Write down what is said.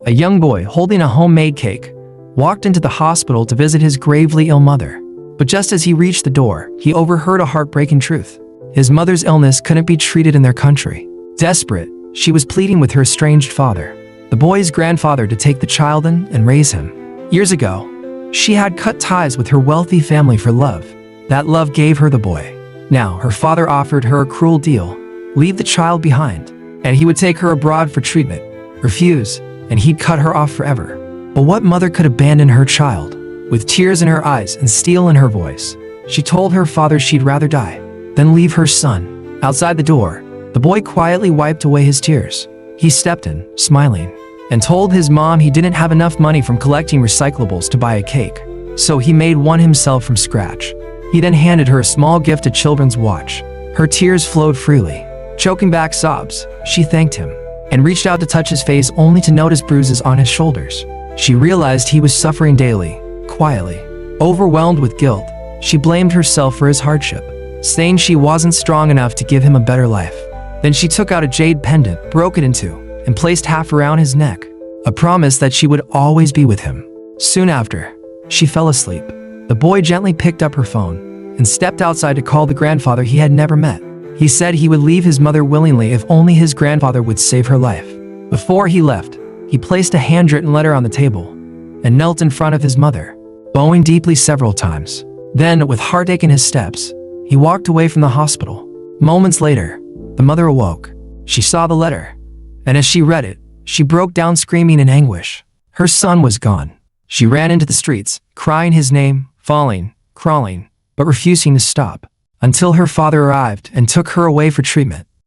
A young boy holding a homemade cake walked into the hospital to visit his gravely ill mother. But just as he reached the door, he overheard a heartbreaking truth. His mother's illness couldn't be treated in their country. Desperate, she was pleading with her estranged father, the boy's grandfather, to take the child in and raise him. Years ago, she had cut ties with her wealthy family for love. That love gave her the boy. Now, her father offered her a cruel deal: leave the child behind, and he would take her abroad for treatment. Refuse, and he'd cut her off forever. But what mother could abandon her child? With tears in her eyes and steel in her voice, she told her father she'd rather die than leave her son. Outside the door, the boy quietly wiped away his tears. He stepped in, smiling, and told his mom he didn't have enough money from collecting recyclables to buy a cake, so he made one himself from scratch. He then handed her a small gift, a children's watch. Her tears flowed freely. Choking back sobs, she thanked him and reached out to touch his face, only to notice bruises on his shoulders. She realized he was suffering daily, quietly. Overwhelmed with guilt, she blamed herself for his hardship, saying she wasn't strong enough to give him a better life. Then she took out a jade pendant, broke it in two, and placed half around his neck, a promise that she would always be with him. Soon after, she fell asleep. The boy gently picked up her phone and stepped outside to call the grandfather he had never met. He said he would leave his mother willingly if only his grandfather would save her life. Before he left, he placed a handwritten letter on the table and knelt in front of his mother, bowing deeply several times. Then, with heartache in his steps, he walked away from the hospital. Moments later, the mother awoke. She saw the letter, and as she read it, she broke down, screaming in anguish. Her son was gone. She ran into the streets, crying his name, falling, crawling, but refusing to stop, until her father arrived and took her away for treatment.